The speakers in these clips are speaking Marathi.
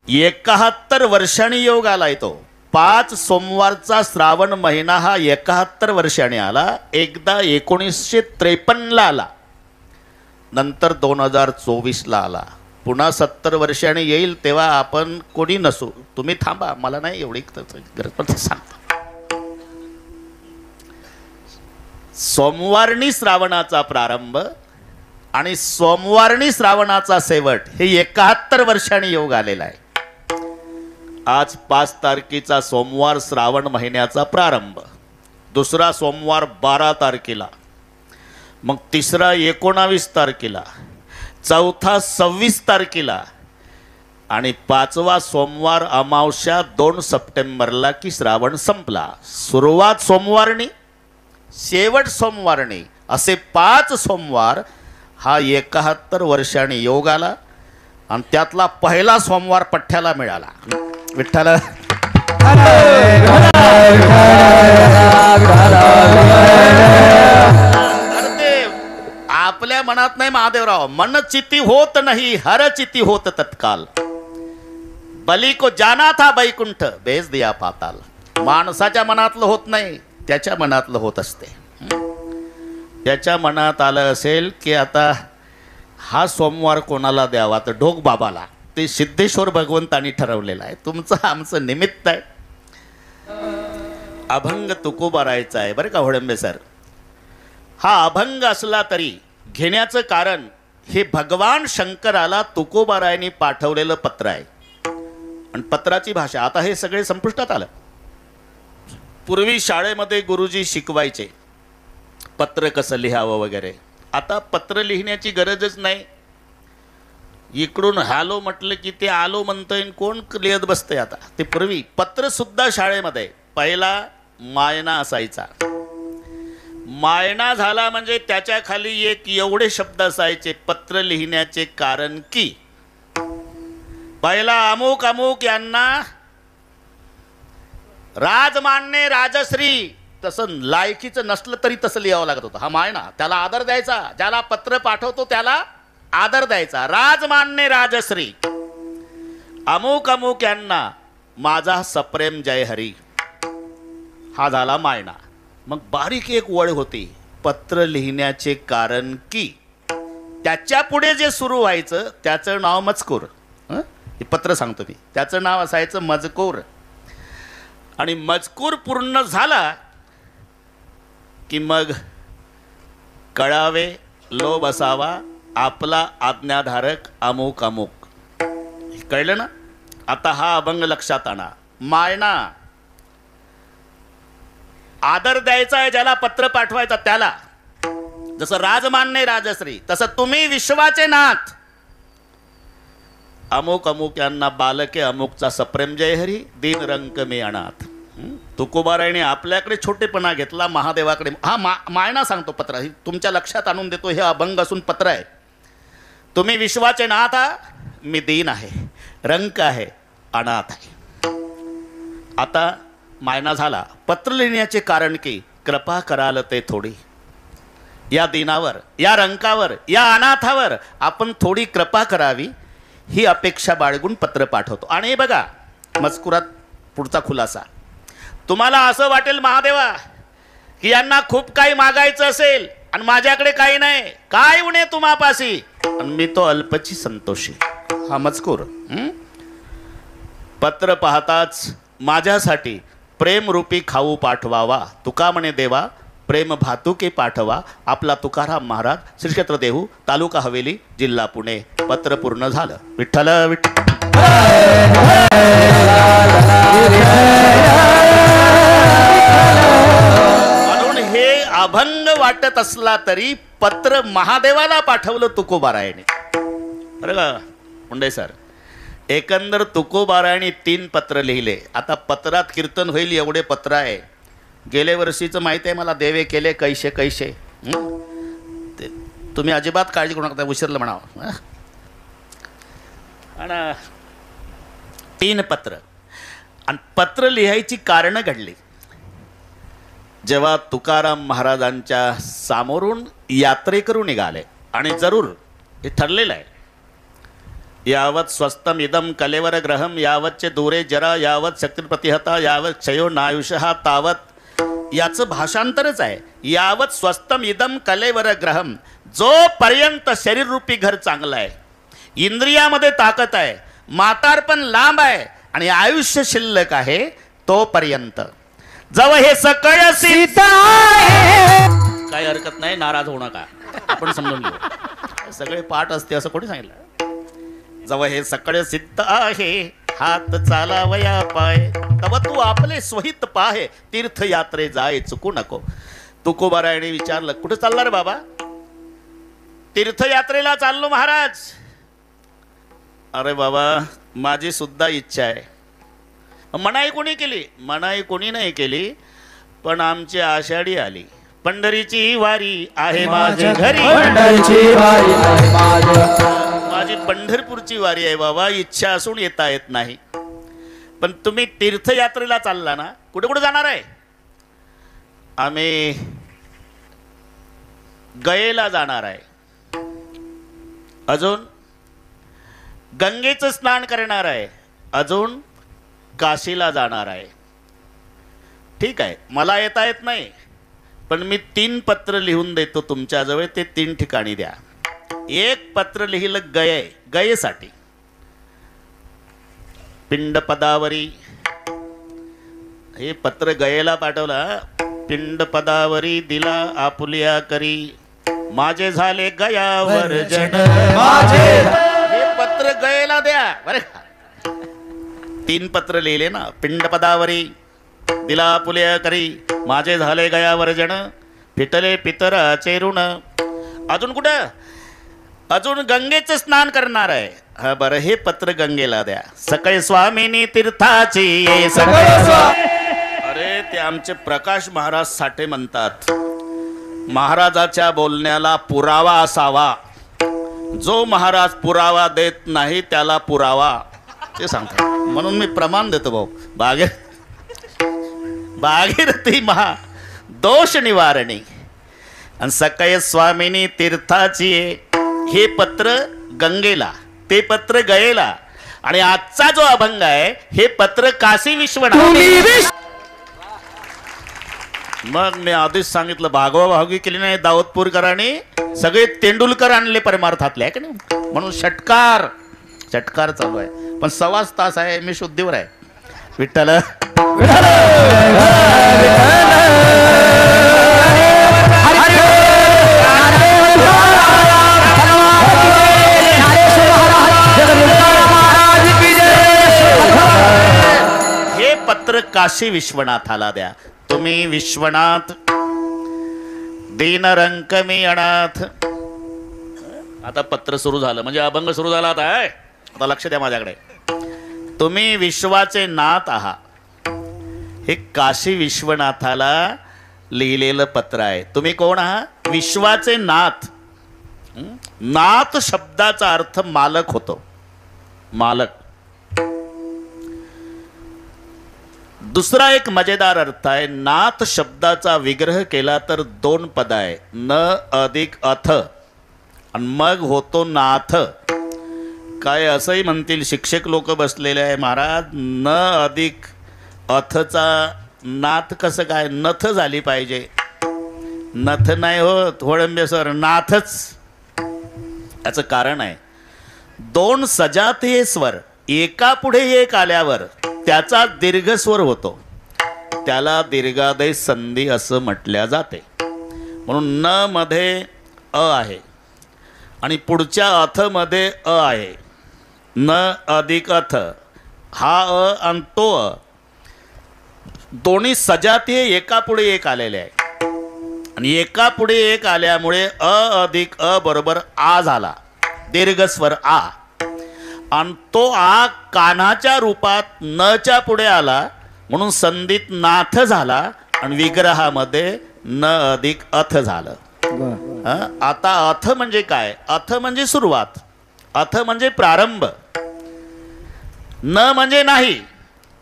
71 वर्षांनी योग आलाय तो. 5 सोमवारचा श्रावण महिना हा 71 वर्षांनी आला. एकदा 1953 आला, नंतर 2024 आला. पुन्हा 70 वर्षांनी येईल तेव्हा आपण कोणी नसू. तुम्ही थांबा, मला नाही एवढी गरज पण सांगतो. सोमवारनी श्रावणाचा प्रारंभ आणि सोमवारनी श्रावणाचा शेवट हे 71 वर्षांनी योग आलेला आहे. आज 5 तारखेचा सोमवार श्रावण महिन्याचा प्रारंभ, दुसरा सोमवार 12 तारखेला, मग तिसरा 19 तारखेला, चौथा 26 तारखेला आणि 5वा सोमवार अमावस्या 2 सप्टेंबरला की श्रावण संपला. सुरुवात सोमवारनी, शेवट सोमवारनी, असे 5 सोमवार हा 71 वर्षांनी योग आला. आणि त्यातला पहिला सोमवार पठ्ठ्याला मिळाला. विठ्ठल आपल्या मनात नाही महादेवराव, मन चिती होत नाही हर चिती होत तत्काल. बली को जाना था बैकुंठ भेज दिया पाताल. माणसाच्या मनातलं होत नाही, त्याच्या मनातलं होत असते. त्याच्या मनात आलं असेल की आता हा सोमवार कोणाला द्यावा, तर ढोक बाबाला. ते सिद्धेश्वर भगवंतांनी ठरवलेलं आहे. तुमचं आमचं निमित्त आहे. अभंग तुकोबारायचा आहे बरं का होडंबे सर. हा अभंग असला तरी घेण्याचं कारण हे भगवान शंकराला तुकोबारायांनी पाठवलेलं पत्र आहे. आणि पत्राची भाषा आता हे सगळे संपुष्टात आलं. पूर्वी शाळेमध्ये गुरुजी शिकवायचे पत्र कसं लिहावं वगैरे. आता पत्र लिहिण्याची गरजच नाही. इकडून हॅलो म्हटलं की ते आलो म्हणतंय, कोण लिहित बसतंय आता. ते पूर्वी पत्र सुद्धा शाळेमध्ये पहिला मायना असायचा. मायना झाला म्हणजे त्याच्या खाली एक एवढे शब्द असायचे पत्र लिहिण्याचे कारण की. पहिला अमुक अमुक यांना राजमान्य राजश्री, तसं लायकीचं नसलं तरी तसं लिहावं लागत होतं. हा मायना, त्याला आदर द्यायचा. ज्याला पत्र पाठवतो त्याला आदर द्यायचा. राजमान्य राजश्री अमुक अमुक यांना माझा सप्रेम जय हरी, हा झाला मायना. मग बारीक एक वळ होती पत्र लिहिण्याचे कारण की. त्याच्या पुढे जे सुरू व्हायचं त्याचं नाव मजकूर. हे पत्र सांगतो मी, त्याचं नाव असायचं मजकूर. आणि मजकूर पूर्ण झाला की मग कळावे लोभ असावा आपला आज्ञाधारक अमुक अमुक. कळलं ना. आता हा अभंग लक्षात आणा. मायना आदर द्यायचा आहे ज्याला पत्र पाठवायचा त्याला. जसं राजमान्य राजश्री, तसं तुम्ही विश्वाचे नाथ अमुक अमुक यांना बालके अमुकचा सप्रेम जय हरी दीन रंक मे अनाथ. तुकोबारायने आपल्याकडे छोटेपणा घेतला, महादेवाकडे. हा मायना सांगतो पत्र, तुमच्या लक्षात आणून देतो. हे अभंग असून पत्र आहे. तुम्ही विश्वाचे नाथ, मी दीन आहे, रंक आहे, अनाथ आहे. आता मायना झाला. पत्र लिहिण्याचे कारण की कृपा कराल ते थोडी. या दीनावर, या रंकावर, या अनाथावर आपण थोडी कृपा करावी ही अपेक्षा बाळगून पत्र पाठवतो. आणि बघा मजकुरात पुढचा खुलासा. तुम्हाला असं वाटेल महादेवा की यांना खूप काही मागायचं असेल आणि माझ्याकडे काही नाही, काय उणे तुम्हापाशी, आणि मी तो अल्पची संतोषी. हा मजकूर. पत्र पाहताच माझ्यासाठी प्रेमरूपी खाऊ पाठवावा. तुका म्हणे देवा प्रेम भातुके पाठवा. आपला तुकाराम महाराज, श्री क्षेत्र देहू, तालुका हवेली, जिल्हा पुणे. पत्र पूर्ण झालं. विठ्ठल विठ्ठल. म्हणून हे अभंग वाटत असला तरी पत्र महादेवाला पाठवलं तुकोबारायाने. बरं का मुंडे सर. एकंदर तुकोबारायाने 3 पत्र लिहिले. आता पत्रात कीर्तन होईल एवढे पत्र आहे. गेल्या वर्षीचं माहिती आहे मला, देवे केले कैसे कैसे. तुम्ही अजिबात काळजी करू नका, उशिरलं म्हणावं. आणि 3 पत्र. आणि पत्र लिहायची कारणं घडली जेव्हा तुकाराम महाराजांच्या सामोरून यात्रेकरू निघाले. आणि जरूर हे ठरलेलं आहे, यावत स्वस्तम इदम कलेवर ग्रहम यावतचे दूरे जरा यावत शक्तिप्रतिहता यावत क्षयो नायुषहा तावत. याचं भाषांतरच आहे. यावत स्वस्तम इदम कलेवर ग्रहम, जोपर्यंत शरीररूपी घर चांगलं आहे, इंद्रियामध्ये ताकद आहे, म्हातारपण लांब आहे आणि आयुष्य शिल्लक आहे, तोपर्यंत जव हे सकळ सिद्ध आहे. काही हरकत नाही, नाराज होऊ नका, आपण समजून घेऊ. सगळे पाठ असते असं कोणी सांगितलं? जव हे सकळ सिद्ध आहे, हात चालावया पाय, तव तू आपले स्वहित पाहे, तीर्थयात्रे जाय चुकू नको. तुकोबारायने विचारलं, कुठे चालला रे बाबा? तीर्थयात्रेला चाललो महाराज. अरे बाबा, माझी सुद्धा इच्छा आहे. मनाई कोणी केली? मनाई कोणी नाही केली, पण आमची आषाढी आली. पंढरीची वारी आहे माझ्या घरी, माझी पंढरपूरची वारी आहे बाबा. इच्छा असून येता येत नाही. पण तुम्ही तीर्थयात्रेला चालला ना, कुठे कुठे जाणार आहे? आम्ही गयेला जाणार आहे, अजून गंगेचं स्नान करणार आहे, अजून काशीला जाणार आहे. ठीक आहे, मला येता येत नाही, पण मी 3 पत्र लिहून देतो तुमच्याजवळ, ते 3 ठिकाणी द्या. एक पत्र लिहिलं गयेसाठी, पिंड पदावरी. हे पत्र गयेला पाठवला. पिंड पदावरी दिला आपुलिया करी, माझे झाले गयावर जन. हे पत्र गयेला द्या बरं का. 3 पत्र लिहिले ना, पिंड पदावरी दिला आपुलिया करी, माझे झाले गयावर जन, फिटले पितराचे ऋण. अजून कुठं? अजून गंगेचं स्नान करणार आहे. हा बरं, हे पत्र गंगेला द्या. सकाळी स्वामिनी तीर्थाची ये सकाळी. अरे ते आमचे प्रकाश महाराज साठे म्हणतात, महाराजाच्या बोलण्याला पुरावा असावा, जो महाराज पुरावा देत नाही त्याला पुरावा, ते सांगतात. म्हणून मी प्रमाण देतो भाऊ. भागीरथी महा दोष निवारणी आणि सकाळी स्वामिनी तीर्थाची. हे पत्र गंगेला, ते पत्र गयेला, आणि आजचा जो अभंग आहे हे पत्र काशी विश्वनाथ. मग मी आधीच सांगितलं, भागवाभागी केली नाही दाऊदपूरकरांनी, सगळे तेंडुलकर आणले परमार्थातले, आहे की नाही? म्हणून षटकार चालू आहे. पण 1.25 तास आहे, मी शुद्धीवर आहे. विठ्ठल हे पत्र काशी विश्वनाथाला द्या. तुम्ही विश्वनाथ, दीन रंक मी अनाथ. आता पत्र सुरू झालं, म्हणजे अभंग सुरू झाला. आता लक्ष द्या माझ्याकडे. तुम्ही विश्वाचे नाथ आहात. हे काशी विश्वनाथाला लिहिलेलं पत्र आहे. तुम्ही कोण आहात? विश्वाचे नाथ. नाथ शब्दाचा अर्थ मालक होतो, मालक. दुसरा एक मजेदार अर्थ आहे. नाथ शब्दाचा विग्रह केला तर 2 पद आहे, न अधिक अथ, आणि मग होतो नाथ. काय असंही म्हणतील शिक्षक लोक बसलेले आहे, महाराज न अधिक अथचा नाथ कसं काय? नथ झाली पाहिजे. नथ नाही होत होळंबे सर, नाथच. याचं कारण आहे, 2 सजातीय स्वर एका पुढे एक आल्यावर त्याचा दीर्घस्वर होतो, त्याला दीर्घादेश संधी असं म्हटल्या जाते. म्हणून न मध्ये अ आहे आणि पुढच्या अथ मध्ये अ आहे. न अधिक अथ, हा अ आणि तो अ, दोन्ही सजातीय एका पुढे एक आलेले आहे. आणि एका पुढे एक आल्यामुळे अ अधिक अ बरोबर आ झाला, दीर्घस्वर आ. आणि तो आ कानाच्या रूपात नच्या पुढे आला, म्हणून संधीत नाथ झाला आणि विग्रहामध्ये न अधिक अथ झालं. आता अथ म्हणजे काय? अथ म्हणजे सुरुवात, अथ म्हणजे प्रारंभ, न म्हणजे नाही.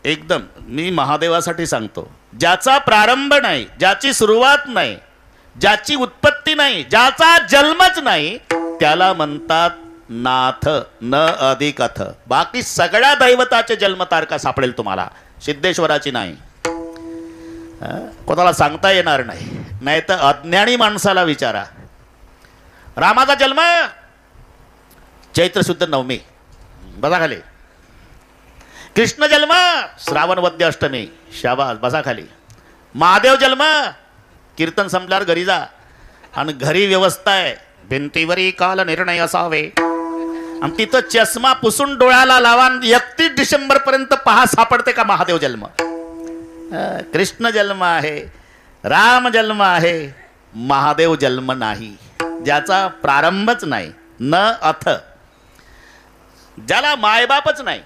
एकदम मी महादेवासाठी सांगतो, ज्याचा प्रारंभ नाही, ज्याची सुरुवात नाही, ज्याची उत्पत्ती नाही, ज्याचा जन्मच नाही, त्याला म्हणतात नाथ न अधिक अथ. बाकी सगळ्या दैवताचे जन्मतारखा सापडेल तुम्हाला, सिद्धेश्वराची नाही. कोणाला सांगता येणार नाही. नाही तर अज्ञानी माणसाला विचारा. रामाचा जन्म चैत्र शुद्ध नवमी, बसा खाली. कृष्ण जन्म श्रावण वद्य अष्टमी, शाबास, बसा खाली. महादेव जन्म कीर्तन संपल्यावर घरी जा, आणि घरी व्यवस्था आहे, भिंतीवरी काल निर्णय असावे, आणि तिथं चष्मा पुसून डोळ्याला लावा. 31 डिसेंबर पर्यंत पहा सापडते का महादेव जन्म. कृष्ण जन्म आहे, राम जन्म आहे, महादेव जन्म नाही, ज्याचा प्रारंभच नाही. न अथ, ज्याला मायबापच नाही.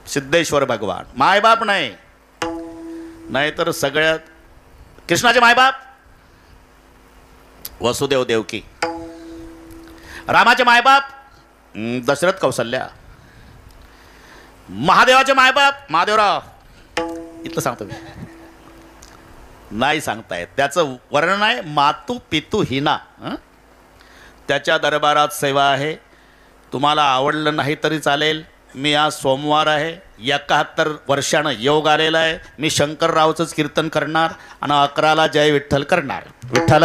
सिद्धेश्वर भगवान मायबाप नाही. नाहीतर सगळ्यात कृष्णाचे मायबाप वसुदेव देवकी, रामाचे मायबाप दशरथ कौसल्या, महादेवाचे मायबाप महादेवराव. इथलं सांगतो मी, नाही सांगतायत. त्याचं वर्णन आहे मातू पितू हिना. त्याच्या दरबारात सेवा आहे. तुम्हाला आवडलं नाही तरी चालेल. मी आज सोमवार आहे, 71 वर्षानं योग आलेला आहे. मी शंकररावचंच कीर्तन करणार आणि 11ला जय विठ्ठल करणार. विठ्ठल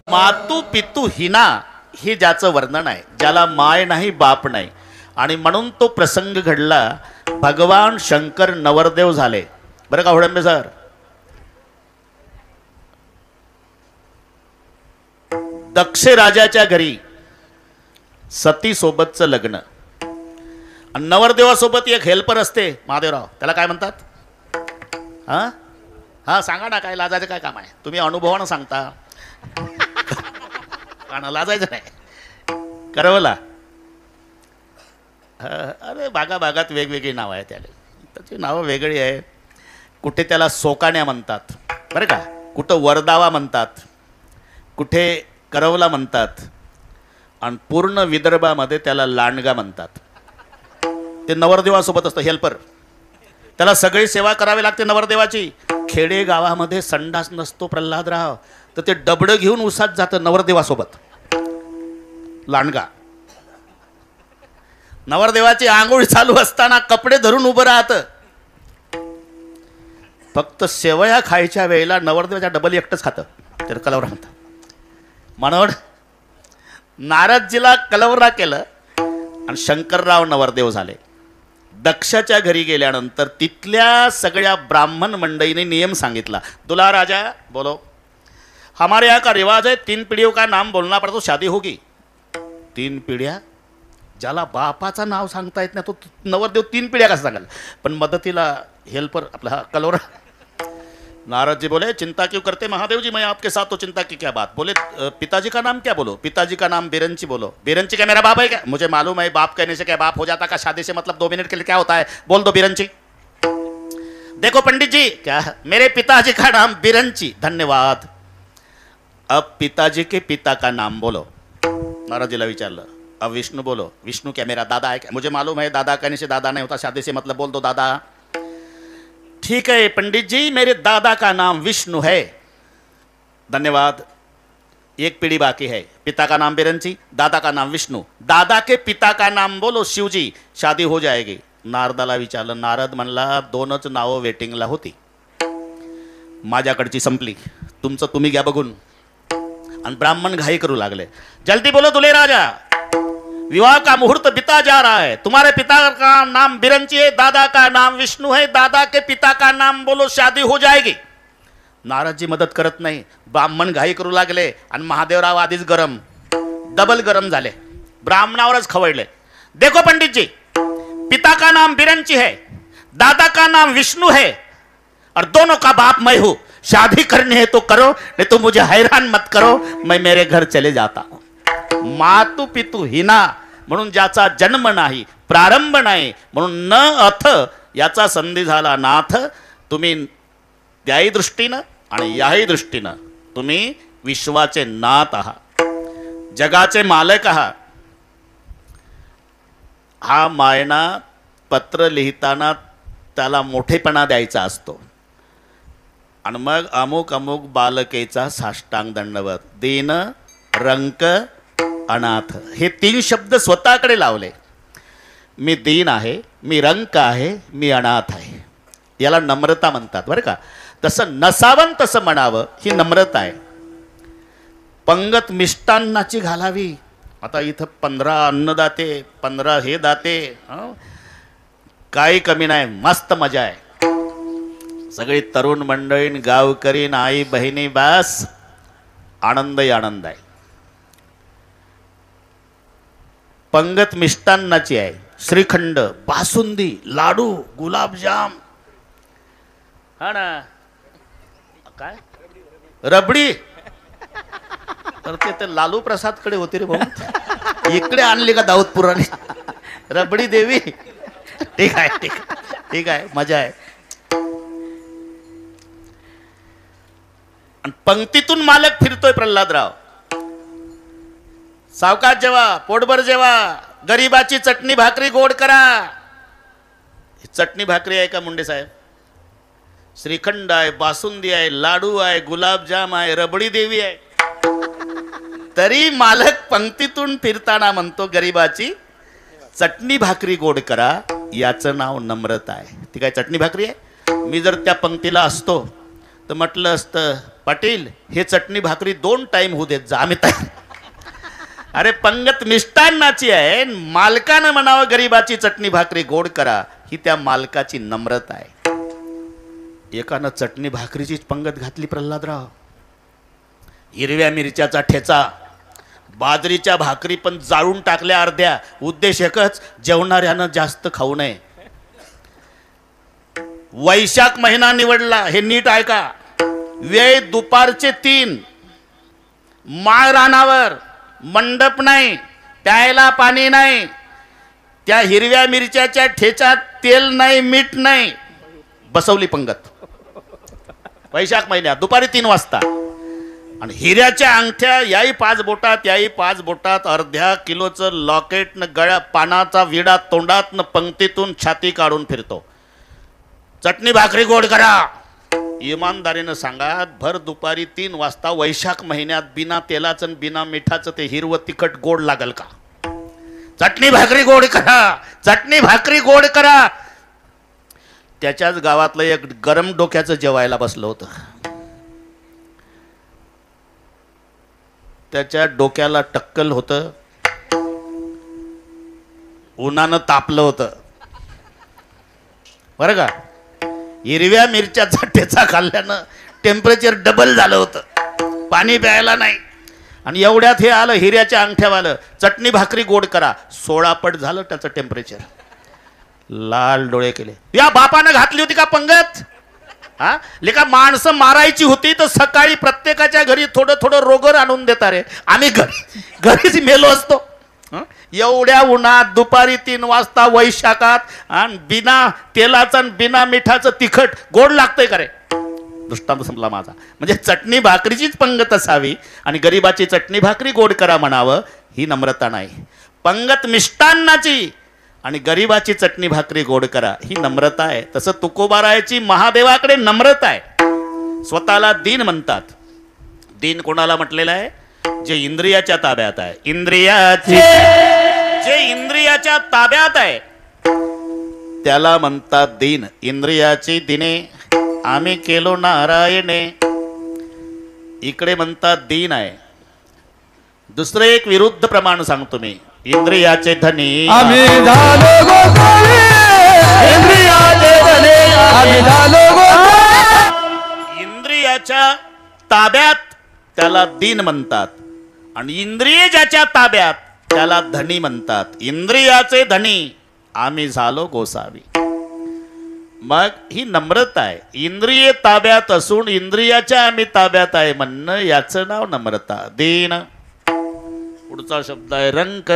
मातू पितू हिना हे ज्याचं वर्णन आहे, ज्याला माय नाही बाप नाही. आणि म्हणून तो प्रसंग घडला. भगवान शंकर नवरदेव झाले. बरं का होडंबे सर, दक्ष राजाच्या घरी सती सोबतचं लग्न, आणि नवरदेवासोबत एक हेल्पर असते महादेवराव, त्याला काय म्हणतात? हा हा सांगा ना, काय लाजायचं काय काम आहे? तुम्ही अनुभवानं सांगता. कारण लाजायचं नाही. करवला, अरे भागाभागात वेगवेगळी नावं आहेत. त्याला त्याची नावं वेगळी आहे. कुठे त्याला सोकाण्या म्हणतात बरं का, कुठं वरदावा म्हणतात, कुठे करवला म्हणतात, आणि पूर्ण विदर्भामध्ये त्याला लांडगा म्हणतात. ते नवरदेवासोबत असतं हेल्पर. त्याला सगळी सेवा करावी लागते नवरदेवाची. खेडे गावामध्ये संडास नसतो प्रल्हादराव, तर ते डबडं घेऊन उसात जातं नवरदेवासोबत. लांडगा नवरदेवाची आंघोळ चालू असताना कपडे धरून उभं राहतं. फक्त शेवया खायच्या वेळेला नवरदेवाच्या डबल एकटंच खातं. तर कलवरा म्हणतात. म्हणून नारदजीला कलवरा केलं आणि शंकरराव नवरदेव झाले. दक्षाच्या घरी गेल्यानंतर तिथल्या सगळ्या ब्राह्मण मंडळीने नियम सांगितला. तुला राजा बोलो, हमारे यहाँ का रिवाज है 3 पीढ़ियों का नाम बोलना पड़ता तो शादी होगी. 3 पिढ्या? ज्याला बापाचं नाव सांगता येत नाही तो नवरदेव 3 पिढ्या कसं सांगाल? पण मदतीला हेल्पर आपला हा कलवरा. नारद जी बोले, चिंता क्यों करते महादेव जी, मैं आपके साथ, तो चिंता की क्या बात. बोले पिताजी का नाम क्या बोलो? पिताजी का नाम बिरंची बोलो. बिरंची क्या मेरा बाप है क्या? मुझे मालूम है बाप कहने से क्या बाप हो जाता का? शादी से मतलब 2 मिनट के लिए क्या होता है? बोल दो बिरंची. देखो पंडित जी, क्या मेरे पिताजी का नाम बिरंची. धन्यवाद. अब पिताजी के पिता का नाम बोलो. नारद जीला विचारलं. अब विष्णु बोलो. विष्णु क्या मेरा दादा है क्या? मुझे मालूम है दादा कहने से दादा नहीं होता, शादी से मतलब बोल दो दादा. ठीक है पंडित जी, मेरे दादा का नाम विष्णु है. धन्यवाद. एक पीढ़ी बाकी है. पिता का नाम बिरंची, दादा का नाम विष्णु. दादा के पिता का नाम बोलो शिवजी, शादी हो जाएगी. नारदाला विचारलं. नारद म्हणला 2च नावं वेटिंगला होती, माझ्याकडची संपली, तुमचं तुम्ही घ्या बघून. आणि ब्राह्मण घाई करू लागले. जल्दी बोलो दुले राजा, विवाह का मुहूर्त बीता जा रहा है. तुम्हारे पिता का नाम बिरंची है, दादा का नाम विष्णु है, दादा के पिता का नाम बोलो, शादी हो जाएगी. नारदजी मदत करत नाही. ब्राह्मण घाई करू लागले आणि महादेवराव आधीच गरम, डबल गरम झाले. ब्राह्मणावरच खवळले. देखो पंडित जी, पिता का नाम बिरंची है, दादा का नाम विष्णु है, और दोनों का बाप मैं हूं. शादी करनी है तो करो, नहीं तो मुझे हैरान मत करो, मैं मेरे घर चले जाता हूं. मातू पितू हिना, म्हणून ज्याचा जन्म नाही, प्रारंभ नाही, म्हणून न अथ याचा संधी झाला नाथ. तुम्ही त्याही दृष्टीनं आणि याही दृष्टीनं तुम्ही विश्वाचे नाथ आहात, जगाचे मालक आहात. हा मायना पत्र लिहिताना त्याला मोठेपणा द्यायचा असतो. आणि मग अमुक अमुक बालकेचा साष्टांग दंडवत. दीन, रंक, अनाथ हे 3 शब्द स्वतःकडे लावले. मी दीन आहे, मी रंक आहे, मी अनाथ आहे. याला नम्रता म्हणतात बरं का. तसं नसावं तसं म्हणावं ही नम्रता आहे. पंगत मिष्टान्नाची घालावी. आता इथं 15 अन्नदाते, 15 हे दाते, काही कमी नाही, मस्त मजा आहे. सगळी तरुण मंडळी, गावकरी, आई बहिणी, बास आनंदही आनंद आहे. पंगत मिष्टान्नाची आहे. श्रीखंड, बासुंदी, लाडू, गुलाबजाम, हा ना, काय रबडी. तर ते लालू प्रसाद कडे होती रे भाऊ, इकडे आणली का दाऊदपुराने रबडी देवी. ठीक आहे, ठीक आहे, ठीक आहे, मजा आहे. पंक्तीतून मालक फिरतोय प्रल्हादराव. सावकाश जेवा, पोटभर जेवा, गरीबाची चटणी भाकरी गोड करा. चटणी भाकरी आहे का मुंडे साहेब? श्रीखंड आहे, बासुंदी आहे, लाडू आहे, गुलाबजाम आहे, रबडी देवी आहे. तरी मालक पंक्तीतून फिरताना म्हणतो गरीबाची चटणी भाकरी गोड करा. याचं नाव नम्रता आहे. ती काय चटणी भाकरी आहे? मी जर त्या पंक्तीला असतो तर म्हटलं असतं, पाटील हे चटणी भाकरी 2 टाइम होऊ देत जा, आम्ही तयार. अरे पंगत मिष्टान्नाची आहे, मालकानं म्हणावं गरीबाची चटणी भाकरी गोड करा, ही त्या मालकाची नम्रता आहे. एकानं चटणी भाकरीचीच पंगत घातली प्रल्हादराव. हिरव्या मिरच्याचा ठेचा, बाजरीच्या भाकरी पण जाळून टाकल्या अर्ध्या. उद्देश एकच, जेवणाऱ्यानं जास्त खाऊ नये. वैशाख महिना निवडला, हे नीट ऐका. वेळ दुपारचे 3. माळ रानावर, मंडप नाही, प्यायला पाणी नाही, त्या हिरव्या मिरच्याच्या ठेच्यात तेल नाही, मीठ नाही. बसवली पंगत वैशाख महिन्यात दुपारी 3 वाजता. आणि हिऱ्याच्या अंगठ्या, याही 5 बोटात, याही 5 बोटात, अर्ध्या किलोचं लॉकेट न गळ्या, पानाचा विडा तोंडात न पंक्तीतून छाती काढून फिरतो. चटणी भाकरी गोड करा. इमानदारीनं सांगा, भर दुपारी 3 वाजता वैशाख महिन्यात बिना तेलाचं बिना मिठाचं ते हिरवं तिखट गोड लागल का? चटणी भाकरी गोड करा, चटणी भाकरी गोड करा. त्याच्याच गावातलं एक गरम डोक्याचं जेवायला बसलं होतं. त्याच्या डोक्याला टक्कल होतं, उन्हानं तापलं होतं बरं का. हिरव्या मिरच्याचा ठेचा खाल्ल्यानं टेम्परेचर डबल झालं होतं, पाणी प्यायला नाही. आणि एवढ्यात हे आलं हिऱ्याच्या अंगठ्यावालं, चटणी भाकरी गोड करा. 16 पट झालं त्याचं टेम्परेचर. लाल डोळे केले. या बापानं घातली होती का पंगत? हा, लेका माणसं मारायची होती तर सकाळी प्रत्येकाच्या घरी थोडं थोडं रोगर आणून देता रे. आम्ही घरीच मेलो असतो. एवढ्या उन्हात दुपारी 3 वाजता वैशाखात, आणि बिना तेलाचं आणि बिना मिठाचं तिखट गोड लागतंय का रे? दृष्टांत संपला माझा. म्हणजे चटणी भाकरीचीच पंगत असावी आणि गरीबाची चटणी भाकरी गोड करा म्हणावं, ही नम्रता नाही. पंगत मिष्टान्नाची आणि गरीबाची चटणी भाकरी गोड करा, ही नम्रता आहे. तसं तुकोबारायची महादेवाकडे नम्रता आहे. स्वतःला दीन म्हणतात. दीन कोणाला म्हटलेलं आहे? जे इंद्रियाच्या ताब्यात आहे. जे इंद्रियाच्या ताब्यात आहे त्याला म्हणतात दीन. इंद्रियाची दिने आम्ही केलो नारायणे, इकडे म्हणतात दीन आहे. दुसरं एक विरुद्ध प्रमाण सांगतो मी. इंद्रियाचे धनी आम्ही झालो गोसावी, इंद्रियाचे धनी आम्ही झालो गोसावी. इंद्रियाच्या ताब्यात त्याला दीन म्हणतात आणि इंद्रिय ज्याच्या ताब्यात त्याला धनी म्हणतात. इंद्रियाचे धनी आम्ही झालो गोसावी. मग ही नम्रता आहे. इंद्रिय ताब्यात असून इंद्रियाच्या आम्ही ताब्यात आहे म्हणणं, याचं नाव नम्रता. दीन. पुढचा शब्द आहे रंक.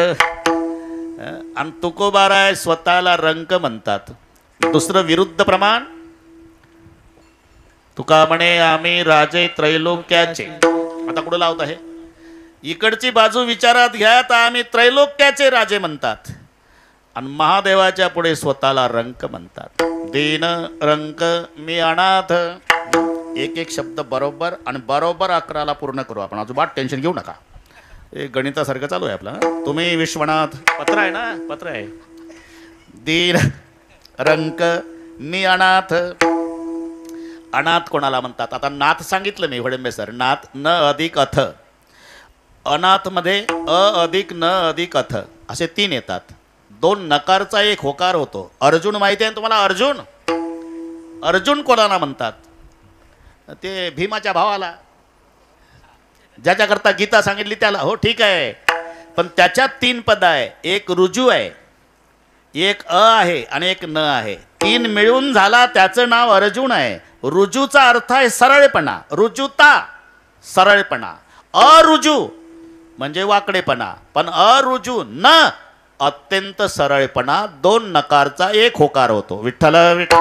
आणि तुकोबाराय स्वतःला रंक म्हणतात. दुसरं विरुद्ध प्रमाण, तुका म्हणे आम्ही राजे त्रैलोक्याचे. आता कुठं लावत आहे? इकडची बाजू विचारात घ्या तर आम्ही त्रैलोक्याचे राजे म्हणतात आणि महादेवाच्या पुढे स्वतःला रंक म्हणतात. दीन रंक मी अनाथ. एक एक शब्द बरोबर आणि बरोबर 11ला पूर्ण करू आपण. अजिबात टेन्शन घेऊ नका. हे गणितासारखं चालू आहे आपलं. तुम्ही विश्वनाथ पत्र आहे ना, पत्र आहे. दीन रंक मी अनाथ. अनाथ कोणाला म्हणतात? आता नाथ सांगितलं मी वडंबे सर. नाथ न अधिक अथ. अनाथमध्ये अ अधिक न अधिक अथ असे 3 येतात. 2 नकारचा एक होकार होतो. अर्जुन माहिती आहे तुम्हाला? अर्जुन, अर्जुन कोणाला म्हणतात? ते भीमाच्या भावाला, ज्याच्याकरता गीता सांगितली त्याला. हो ठीक आहे, पण त्याच्यात 3 पद आहे. एक रुजू आहे, एक अ आहे आणि एक न आहे. 3 मिळून झाला त्याचं नाव अर्जुन आहे. रुजूचा अर्थ आहे सरळपणा. रुजूता सरळपणा. अरुजू म्हणजे वाकडेपणा. पण अरुजू न अत्यंत सरळपणा. 2 नकारचा एक होकार होतो. विठ्ठल विठ्ठल.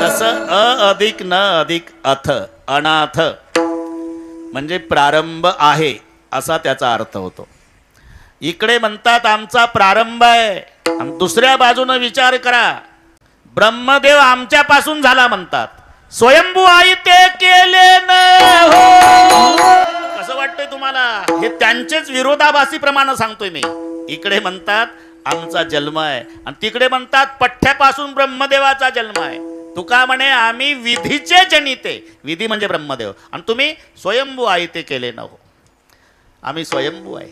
तसं अ अधिक न अधिक अथ अनाथ म्हणजे प्रारंभ आहे असा त्याचा अर्थ होतो. इकडे म्हणतात आमचा प्रारंभ आहे. दुसऱ्या बाजूने विचार करा, ब्रह्मदेव आमच्यापासून झाला म्हणतात. स्वयंभू आई ते केले न हो. कसं वाटतंय तुम्हाला? हे त्यांचेच विरोधाभासी प्रमाणे सांगतोय मी. इकडे म्हणतात आमचा जन्म आहे आणि तिकडे म्हणतात पठ्ठ्यापासून ब्रह्मदेवाचा जन्म आहे. तुका म्हणे आम्ही विधीचे जनिते. विधी म्हणजे ब्रह्मदेव आणि तुम्ही स्वयंभू आई ते केले न हो. आम्ही स्वयंभू आहे.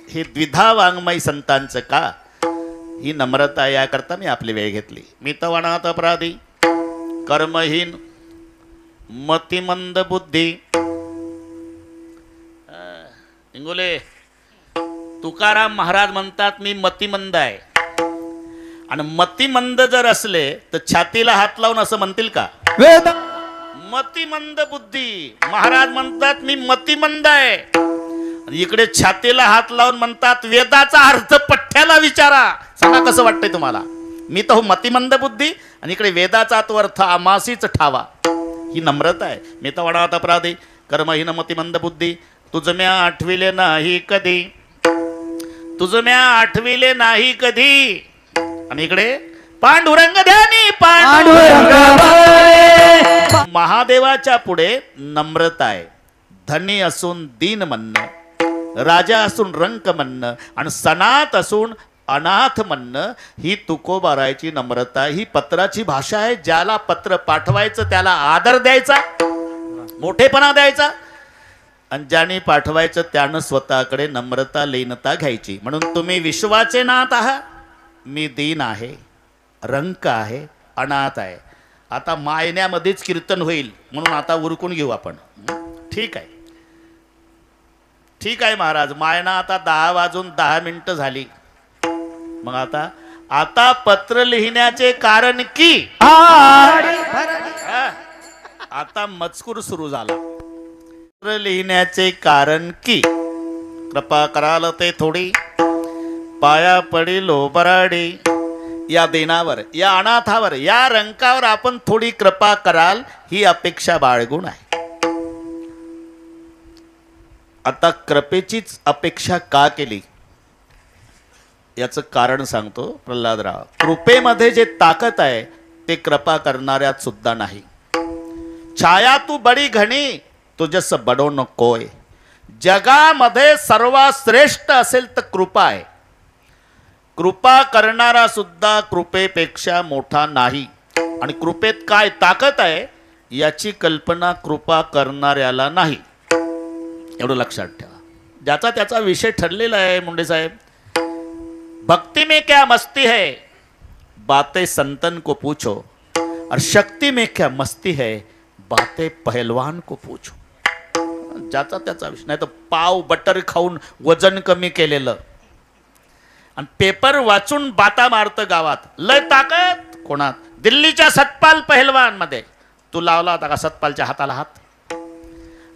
हे द्विधा वाङ्मय संतांचं का? ही नम्रता याकरता मी आपली वेळ घेतली. मी तर अनाथ अपराधी, कर्महीन, मतिमंद बुद्धी. इंगोले तुकाराम महाराज म्हणतात मी मतिमंद आहे. आणि मतिमंद जर असले तर छातीला हात लावून असं म्हणतील का? वेद मतिमंद बुद्धी. महाराज म्हणतात मी मतिमंद आहे. इकडे छातीला हात लावून म्हणतात वेदाचा अर्थ पठ्ठ्याला विचारा. सांगा कसं वाटतंय तुम्हाला? मी तर हो मतिमंद बुद्धी आणि इकडे वेदाचा तो अर्थ आमासीच ठावा. ही नम्रता आहे. मी तर अनाथ अपराधी, कर्महीन, मतिमंद बुद्धी. तुझ म्या आठविले नाही कधी, तुझ म्या आठविले नाही कधी. आणि इकडे पांडुरंग ध्यानी पांडुरंग. महादेवाच्या पुढे नम्रता आहे. धनी असून दीन म्हणणं, राजा असून रंक म्हणणं आणि सनात असून अनाथ म्हणणं ही तुकोबारायची नम्रता. ही पत्राची भाषा आहे. ज्याला पत्र पाठवायचं त्याला आदर द्यायचा, मोठेपणा द्यायचा आणि ज्याने पाठवायचं त्यानं स्वतःकडे नम्रता लीनता घ्यायची. म्हणून तुम्ही विश्वाचे नाथ आहात. मी दीन आहे, रंक आहे, अनाथ आहे. आता मायण्यामध्येच कीर्तन होईल म्हणून आता उरकून घेऊ आपण. ठीक आहे, ठीक आहे महाराज. मायना आता 10 वाजून 10 मिनिटं झाली. मग आता पत्र लिहिण्याचे कारण की आता मजकूर सुरू झाला. पत्र लिहिण्याचे कारण की कृपा कराल ते थोडी पाया पडी लोबराडी. या दिनावर, या अनाथावर, या रंकावर आपण थोडी कृपा कराल ही अपेक्षा बाळगून आहे. आता कृपेचीच अपेक्षा का केली याचं कारण सांगतो प्रल्हादराव. कृपेमध्ये जे ताकद आहे ते कृपा करणाऱ्यात सुद्धा नाही. छाया तू बडी घणी तुझस बडो नकोय. जगामध्ये सर्वात श्रेष्ठ असेल तर कृपा आहे. कृपा करणारा सुद्धा कृपेपेक्षा मोठा नाही. आणि कृपेत काय ताकद आहे याची कल्पना कृपा करणाऱ्याला नाही. एवढं लक्षात ठेवा. ज्याचा त्याचा विषय ठरलेला आहे. मुंडे साहेब, भक्ति में क्या मस्ती है बातें संतन को पूछो और शक्ति में क्या मस्ती है बातें पहलवान को पूछो. ज्याचा त्याचा विषय. नाही तर पाव बटर खाऊन वजन कमी केलेलं आणि पेपर वाचून बाता मारतं गावात. लय ताकद कोणात? दिल्लीच्या सतपाल पहलवान मध्ये. तू लावला होता का सतपालच्या हाताला हात?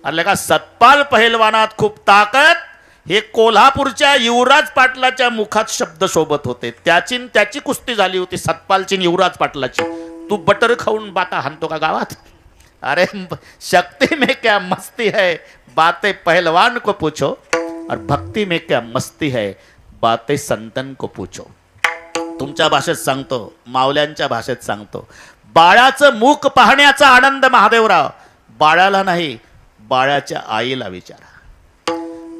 अरे का सतपाल पहलवानात खूप ताकद. हे कोल्हापूरच्या युवराज पाटलाच्या मुखात शब्द शोभत होते. त्याची कुस्ती झाली होती सतपालची युवराज पाटलाची. तू बटर खाऊन बाता हाणतो का गावात? अरे शक्ति में क्या मस्ती है बातें पहलवान को पूछो और भक्ति में क्या मस्ती है बातें संतन को पूछो. तुमच्या भाषेत सांगतो, मावल्यांच्या भाषेत सांगतो, बाळाचं मुख पाहण्याचा आनंद महादेवराव बाळाला नाही, बाळाच्या आईला विचारा.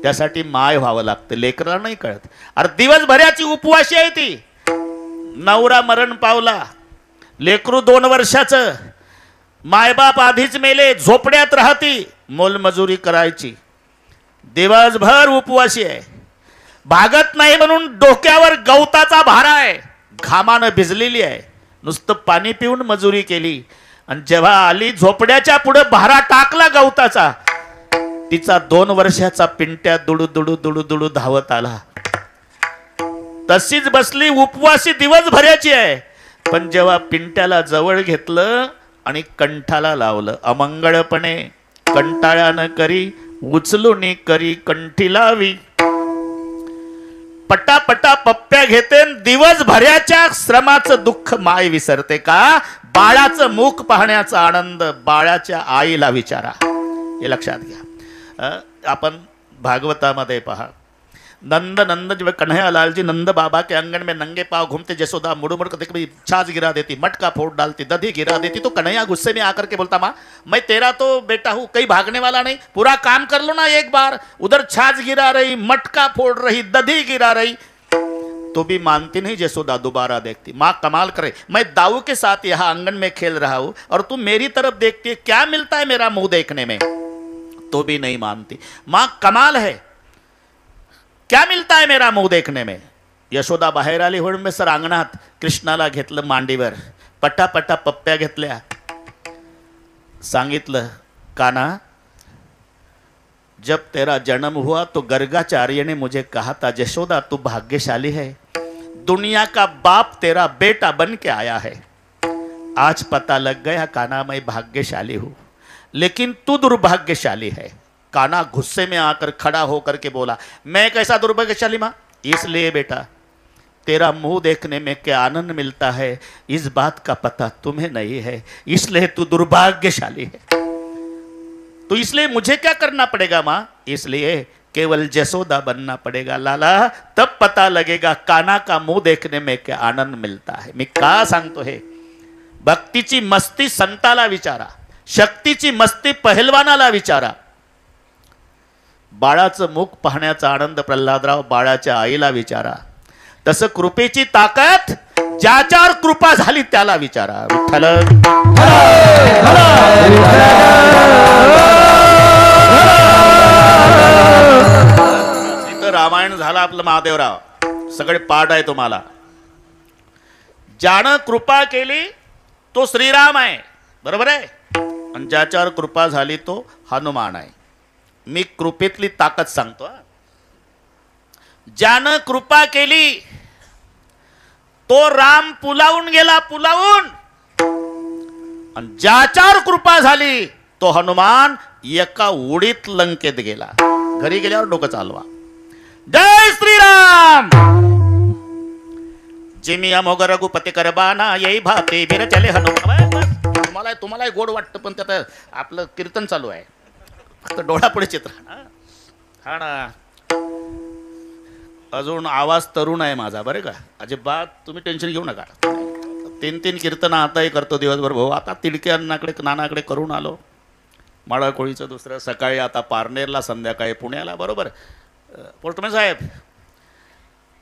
त्यासाठी माय व्हावं लागतं, लेकराला नाही कळत. अरे दिवसभराची उपवाशी आहे ती. नवरा मरण पावला, लेकरू 2 वर्षाचं, मायबाप आधीच मेले, झोपड्यात राहती, मोलमजुरी करायची, दिवसभर उपवासी आहे. भागत नाही म्हणून डोक्यावर गवताचा भारा आहे, घामानं भिजलेली आहे, नुसतं पाणी पिऊन मजुरी केली. आणि जेव्हा आली झोपड्याच्या पुढे भारा टाकला गवताचा, तिचा 2 वर्षाचा पिंट्या दुडू दुडू दुडू दुडू धावत आला. तशीच बसली, उपवासी दिवसभराची आहे. पण जेव्हा पिंट्याला जवळ घेतलं आणि कंठाला लावलं, अमंगळपणे कंटाळ्यानं करी, उचलून करी कंठी लावी. पटापटा पप्प्या घेते, दिवसभराच्या श्रमाचं दुःख माय विसरते का? बाळाचं मुख पाहण्याचा आनंद बाळाच्या आईला विचारा. हे लक्षात घ्या. आपण भागवतामध्ये पहा, नंद नंद जब कन्हैया लाल जी नंद बाबा के आंगन में नंगे पांव घूमते, जसोदा मुड़ मुड़ कर कभी छाछ गिरा देती, मटका फोड़ डालती, दधी गिरा देती, तो कन्हैया गुस्से में आकर के बोलता, माँ मैं तेरा तो बेटा हूँ, कहीं भागने वाला नहीं, पूरा काम कर लो ना एक बार. उधर छाछ गिरा रही, मटका फोड़ रही, दधी गिरा रही, तो भी मानती नहीं. जसोदा दोबारा देखती, माँ कमाल करे, मैं दाऊ के साथ यहाँ आंगन में खेल रहा हूँ और तू मेरी तरफ देखती है, क्या मिलता है मेरा मुंह देखने में? तो भी नहीं मानती. माँ कमाल है, क्या मिलता है मेरा मुंह देखने में? यशोदा बाहेर आली, म्हणून सर अंगणात कृष्णाला घेतलं मांडीवर, पटापटा पप्प्या घेतल्या, सांगितलं, काना जब तेरा जन्म हुआ तो गर्गाचार्य ने मुझे कहा था, यशोदा तू भाग्यशाली है, दुनिया का बाप तेरा बेटा बन के आया है. आज पता लग गया काना मैं भाग्यशाली हूं, लेकिन तू दुर्भाग्यशाली है. काना गुस्से में आकर खड़ा होकर के बोला, मैं कैसा दुर्भाग्यशाली मां? इसलिए बेटा तेरा मुंह देखने में क्या आनंद मिलता है इस बात का पता तुम्हें नहीं है, इसलिए तू दुर्भाग्यशाली है. तो इसलिए मुझे क्या करना पड़ेगा मां? इसलिए केवल जसोदा बनना पड़ेगा लाला, तब पता लगेगा काना का मुंह देखने में क्या आनंद मिलता है. मी का सांगतो हे? भक्तीची मस्ती संताला विचारा, शक्तीची मस्ती पहलवानाला विचारा. बाळाचं मुख पाहण्याचा आनंद प्रल्हादराव बाळाच्या आईला विचारा. तसं कृपेची ताकद ज्याच्यावर कृपा झाली त्याला विचारा. विठ्ठल इथं रामायण झालं आपलं महादेवराव, सगळे पाठ आहे तुम्हाला. ज्यानं कृपा केली तो श्रीराम आहे, बरोबर आहे, आणि ज्याच्यावर कृपा झाली तो हनुमान आहे. मी कृपेतली ताकद सांगतो. ज्यानं कृपा केली तो राम पुलावून गेला, पुलावून. आणि ज्याच्यावर कृपा झाली तो हनुमान एका उडीत लंकेत गेला. घरी गेल्यावर डोकं चालवा. जय श्रीराम. जिमी अमोघ रघुपती करबाना येई भाते बिर चले हनुमान. तुम्हाला गोड वाटतं, पण त्यात आपलं कीर्तन चालू आहे, फक्त डोळापुढे चित्र. हा ना, अजून आवाज तरुण आहे माझा, बरे का, अजिबात तुम्ही टेन्शन घेऊ नका. 3 कीर्तन आताही करतो दिवसभर भाऊ. आता तिडक्यांनाकडे नानाकडे करून आलो, माळाकोळीचं दुसरं, सकाळी आता पारनेरला, संध्याकाळी पुण्याला, बरोबर. पोस्टमॅन साहेब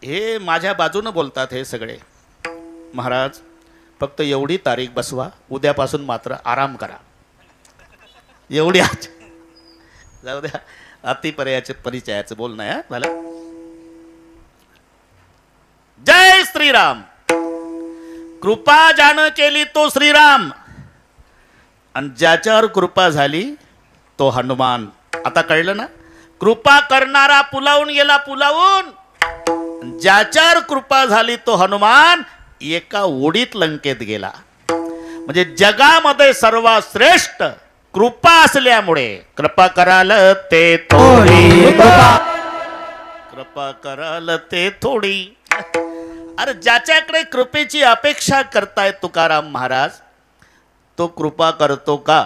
हे माझ्या बाजूनं बोलतात हे सगळे. महाराज फक्त एवढी तारीख बसवा, उद्यापासून मात्र आराम करा, एवढी आज. जाऊ द्या, अतिपर्याचे परिचयाचं बोलणं आहे झालं. जय श्रीराम. कृपा ज्यानं केली तो श्रीराम, आणि ज्याच्यावर कृपा झाली तो हनुमान. आता कळलं ना? कृपा करणारा पुलावून गेला, पुलावून. ज्याच्यावर कृपा झाली तो हनुमान एका उडीत लंकेत गेला. म्हणजे जगामध्ये सर्वात श्रेष्ठ कृपा असल्यामुळे, कृपा कराल ते थोडी, कृपा कराल ते थोडी. अरे ज्याच्याकडे कृपेची अपेक्षा करतायत तुकाराम महाराज, तो कृपा करतो का?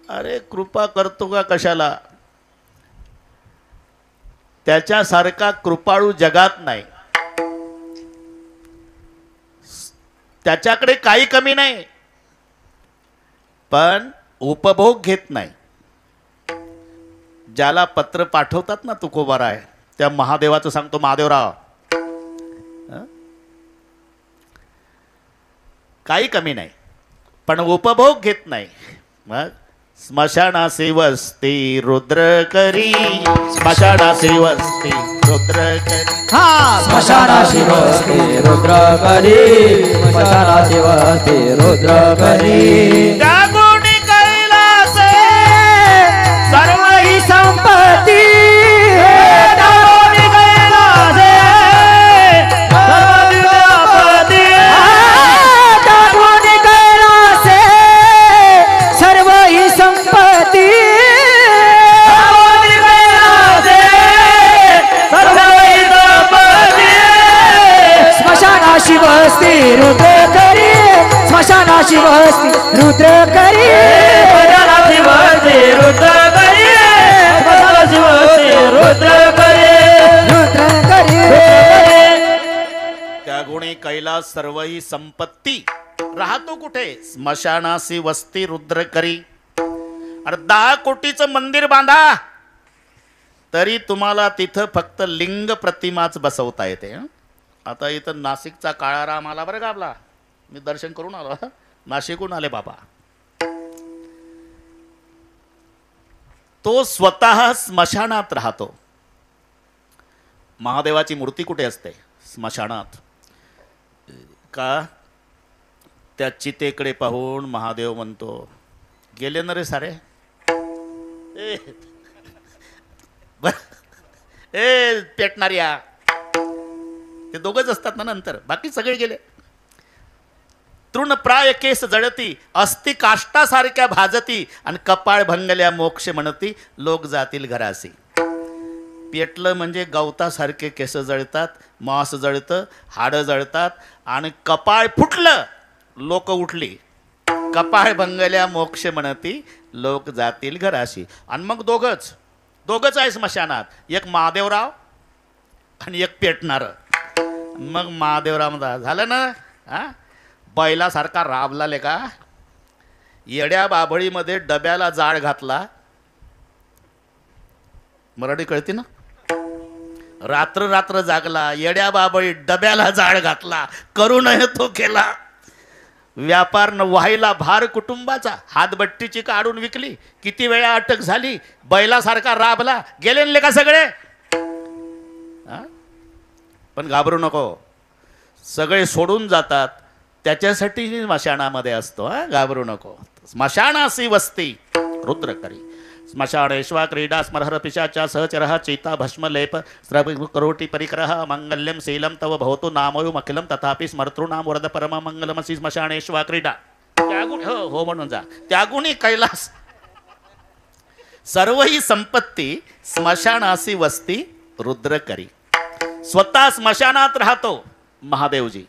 अरे कृपा करतो का कशाला? त्याच्यासारखा कृपाळू जगात नाही. त्याच्याकडे काही कमी नाही, पण उपभोग घेत नाही. ज्याला पत्र पाठवतात ना तुकोबाराय, त्या महादेवाचं सांगतो, महादेवराव काही कमी नाही, पण उपभोग घेत नाही. मग स्मशानासी वस्ती रुद्र करी, स्मशानासी वस्ती रुद्र करी. हा स्मशानाशी वस्ती रुद्र करी, स्मशानाशी वस्ती रुद्र करी. त्या गुणी कैलासे सर्व ही संपत्ती, त्या गुणी कैलासे सर्व ही संपत्ती, त्या गुणी कैलासे सर्व ही संपत्ती, त्या गुणी कैलासे सर्व ही संपत्ती. स्मशानाशी वस्ती रुद्र करी, स्मशानाशी वस्ती रुद्र करी, स्मशानाशी वस्ती रुद्र करी, स्मशानाशी वस्ती रुद्र करी, रुद्र करी. त्या गुणी कैलास सर्व ही संपत्ती राहतो कुठे? स्मशानासी वस्ती रुद्र करी. अरे 10 कोटीचं मंदिर बांधा तरी तुम्हाला तिथं फक्त लिंग प्रतिमाच बसवता येते. हं? आता इथं नाशिकचा काळाराम आला बरं का आपला, मी दर्शन करून आलो. नाशिकहून आले बाबा. तो स्वतः स्मशानात राहतो. महादेवाची मूर्ती कुठे असते? स्मशानात. का? त्या चितेकडे पाहून महादेव म्हणतो, गेले ना रे सारे. ए पेटणाऱ्या, ते दोघच असतात ना, नंतर बाकी सगळे गेले. तृणप्राय केस जळती, अस्ति काष्टासारख्या भाजती, आणि कपाळ भंगल्या मोक्ष म्हणती, लोक जातील घरासी. पेटलं म्हणजे गवतासारखे केस जळतात, मांस जळतं, हाडं जळतात, आणि कपाळ फुटलं, लोक उठली. कपाळ भंगल्या मोक्ष म्हणती, लोक जातील घराशी. आणि मग दोघच आहे स्मशानात, एक महादेवराव आणि एक पेटणार. मग महादेवराव म्हणता, झालं ना, हा बैलासारखा राबला लेका, येड्या बाभळीमध्ये डब्याला जाळ घातला. मराठी कळते ना? रात्र रात्र जागला, येड्या बाबळी डब्याला जाळ घातला, करू नये तो केला. व्यापार न व्हायला भार कुटुंबाचा, हातबट्टीची काढून विकली, किती वेळा अटक झाली, बैलासारखा राबला, गेले ना लेका सगळे. पण घाबरू नको, सगळे सोडून जातात, त्याच्यासाठी स्मशानामध्ये असतो. घाबरू नको. स्मशानासी वस्ती रुद्र करी, स्मशानेश्वा क्रीडा स्मरहर पिशाचा सहचरः चेता भस्म लेप करोटी परिकरः मंगल्यम शीलम तव भवतु नामयो अखिलम तथापि स्मर्तॄणाम वरद परम मंगलमसी स्मशानेश्वा क्रीडा. त्यागुणी हो म्हणून जा. त्यागुणी कैलास सर्व ही संपत्ती, स्मशानासी वस्ती रुद्र करी. स्वतः स्मशानात राहतो महादेवजी,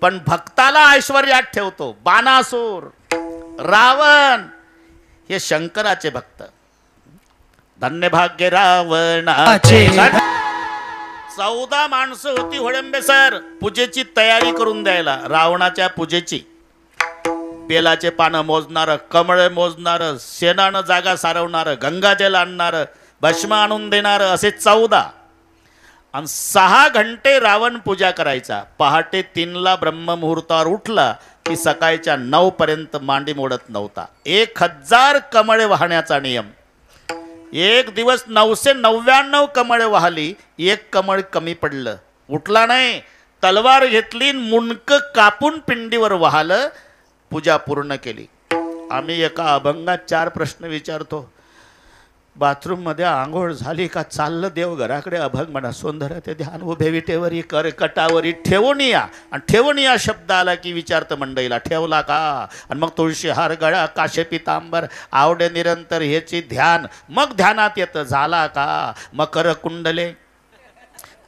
पण भक्ताला ऐश्वर्यात ठेवतो. बाणासूर, रावण हे शंकराचे भक्त. धन्य भाग्य रावणाचे. 14 माणसं होती होळंबे सर पूजेची तयारी करून द्यायला, रावणाच्या पूजेची. बेलाचे पानं मोजणारं, कमळ मोजणारं, शेणानं जागा सारवणारं, गंगाजल आणणारं, भस्म आणून देणारं, असे 14. आणि 6 घंटे रावण पूजा करायचा. पहाटे 3ला ब्रह्ममुहूर्तावर उठला की सकाळच्या 9 पर्यंत मांडी मोडत नव्हता. 1000 कमळे वाहण्याचा नियम. एक दिवस 999 कमळे वाहली, 1 कमळ कमी पडलं, उठला नाही. तलवार घेतली, मुंडक कापून पिंडीवर वाहलं, पूजा पूर्ण केली. आम्ही एका अभंगात 4 प्रश्न विचारतो. बाथरूममध्ये आंघोळ झाली का चाललं देवघराकडे, अभंग म्हणा. सुंदर ते ध्यान उभे विटेवरी करकटावरी ठेवून या. आणि ठेवून या शब्द आला की विचारतं मंडईला, ठेवला का? आणि मग तुळशी हार गळा, काशे पितांबर, आवडे निरंतर ह्याची ध्यान. मग ध्यानात येतं, झाला का? मकर कुंडले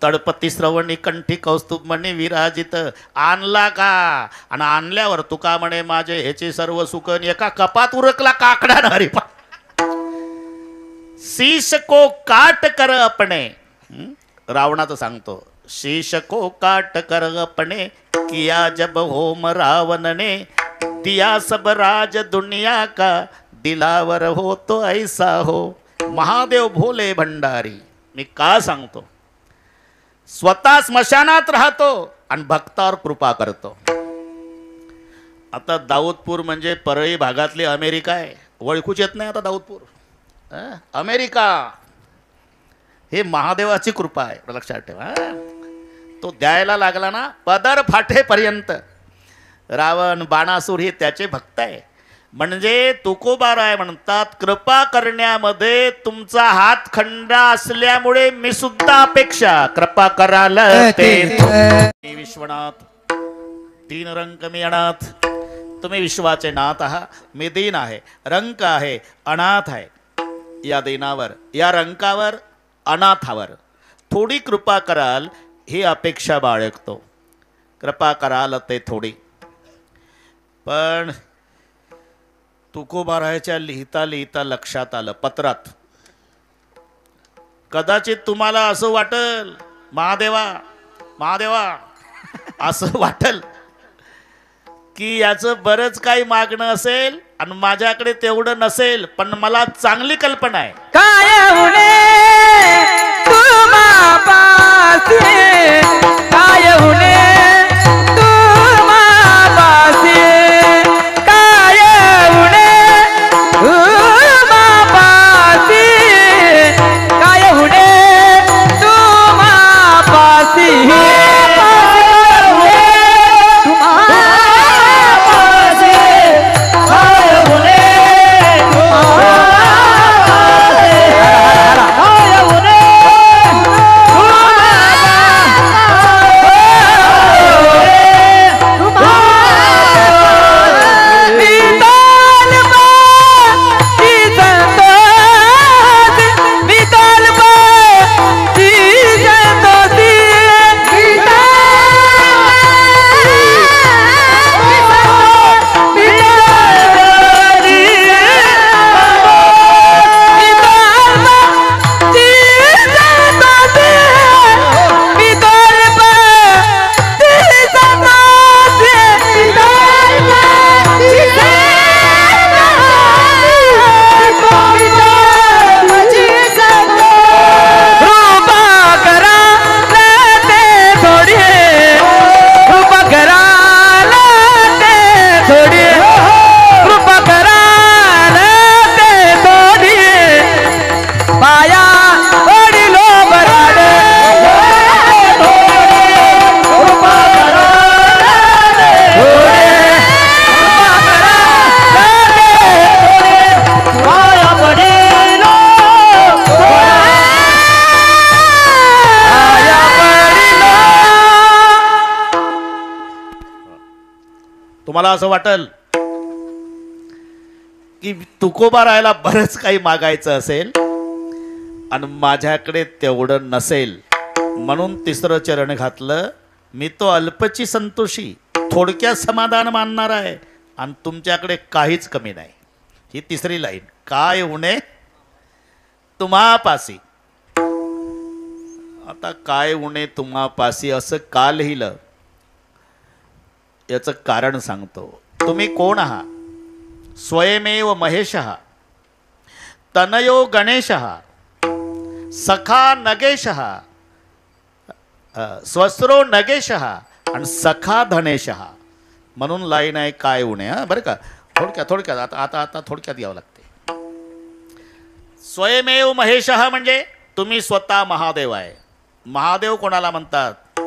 तळपती श्रवणी कंठी कौस्तुभमणी विराजित, आणला का? आणि आणल्यावर तुका म्हणे माझे ह्याची सर्व सुकन, एका कपात उरकला काकडा हरिपा. शीश को काट कर अपने रावणाचं सांगतो, शीश को काट करपणे किया जब होम रावण ने, दिया सब राज दुनिया का, दिलावर हो तो ऐसा हो. महादेव भोले भंडारी. मी का सांगतो, स्वतः स्मशानात राहतो आणि भक्तावर कृपा करतो. आता दाऊदपूर म्हणजे परळी भागातली अमेरिका आहे. ओळखूच येत नाही आता दाऊदपूर. अमेरिका हे महादेवाची कृपा आहे, लक्षात ठेवा. तो द्यायला लागला ना पदर फाटेपर्यंत. रावण बाणासूर हे त्याचे भक्त आहे. म्हणजे तुकोबाराय म्हणतात, कृपा करण्यामध्ये तुमचा हात खंडा असल्यामुळे मी सुद्धा अपेक्षा कृपा कराल ते. विश्वनाथ तीन रंग मी अनाथ. तुम्ही विश्वाचे नाथ आहात, मी दीन आहे, रंक आहे, अनाथ आहे. या दीनावर, या रंकावर, अनाथावर थोडी कृपा कराल ही अपेक्षा बाळगतो. कृपा कराल ते थोडी. पण तुकोबारायच्या लिहिता लिहिता लक्षात आलं पत्रात, कदाचित तुम्हाला असं वाटल, महादेवा महादेवा असं वाटल की याचं बरंच काही मागणं असेल आणि माझ्याकडे तेवढं नसेल. पण मला चांगली कल्पना आहे. काय उणे तुम्हा पासी, काय उणे तुम्हा पासी, काय उणे तुम्हा पासी, काय उणे तुम्हा पासी. तुम्हाला असं वाटल की तुकोबारायला बरंच काही मागायचं असेल आणि माझ्याकडे तेवढं नसेल, म्हणून तिसरं चरण घातलं. मी तो अल्पची संतोषी, थोडक्यात समाधान मानणार आहे आणि तुमच्याकडे काहीच कमी नाही. ही तिसरी लाईन. काय उणे तुम्हा पासी. आता काय उणे तुम्हा पासी असं का लिहिलं याचं कारण सांगतो. तुम्ही कोण आहात? स्वयमेव महेशः, तनयो गणेशः, सखा नगेशः, स्वस्रो नगेशः आणि सखा धनेशः. म्हणून लाईन आहे काय उणे. बरं का, थोडक्यात आता आता आता थोडक्यात यावं लागते. स्वयमेव महेशः म्हणजे तुम्ही स्वतः महादेव आहे. महादेव कोणाला म्हणतात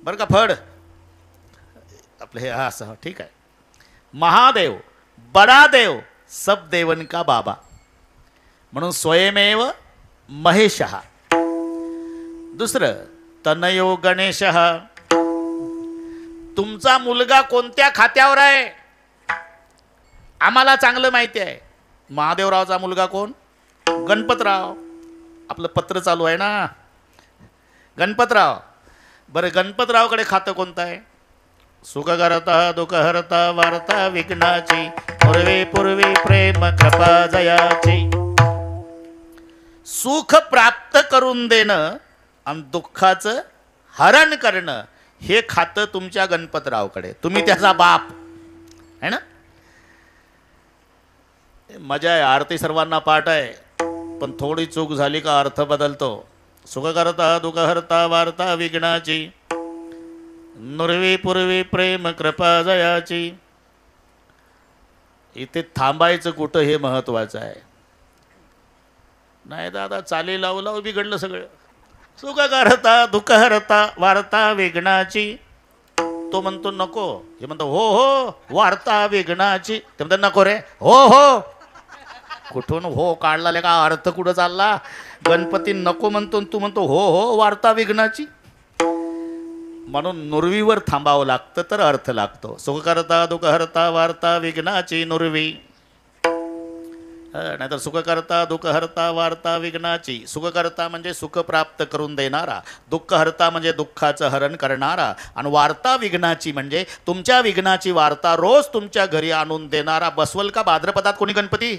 बरं का? फड आपलं हे असं ठीक आहे. महादेव बडा देव, सब देवन का बाबा. म्हणून स्वयमेव महेशः. दुसरं तनयो गणेशः. तुमचा मुलगा कोणत्या खात्यावर आहे आम्हाला चांगलं माहिती आहे. महादेवरावचा मुलगा कोण? गणपतराव. आपलं पत्र चालू आहे ना, गणपतराव. बरं, गणपतरावकडे खातं कोणतं आहे? सुखकरता दुःखहरता वार्ता विघ्नाची, पूर्वी पूर्वी प्रेम कृपा जयाची. सुख प्राप्त करून देणं आणि दुःखाचं हरण करणं हे खातं तुमच्या गणपतरावकडे. तुम्ही त्याचा बाप है ना. मजा आहे. आरती सर्वांना पाठ आहे, पण थोडी चूक झाली का अर्थ बदलतो. सुख करता दुःख हरता वार्ता विघ्नाची, नुरवी पूर्वी प्रेम कृपा जयाची. इथे थांबायचं कुठं हे महत्वाचं आहे. नाही दादा चाली लावू लावू बिघडलं सगळं. सुख करता दुःख हरता वार्ता विघ्नाची. तो म्हणतो नको, हे म्हणतो हो हो वार्ता विघ्नाची. ते म्हणतो नको रे, हो हो. कुठून हो काढला का अर्थ कुठं चालला. गणपती नको म्हणतो, तू म्हणतो हो हो वार्ता विघ्नाची. म्हणून नुरवीवर थांबावं लागतं तर अर्थ लागतो. सुख करता दुःख हरता वार्ता विघ्नाची नुरवी. नाहीतर सुख करता दुःख हरता वार्ता विघ्नाची. सुख करता म्हणजे सुख प्राप्त करून देणारा, दुःख हरता म्हणजे दुःखाचं हरण करणारा, आणि वार्ता विघ्नाची म्हणजे तुमच्या विघ्नाची वार्ता रोज तुमच्या घरी आणून देणारा. बसवल का भाद्रपदात कोणी गणपती.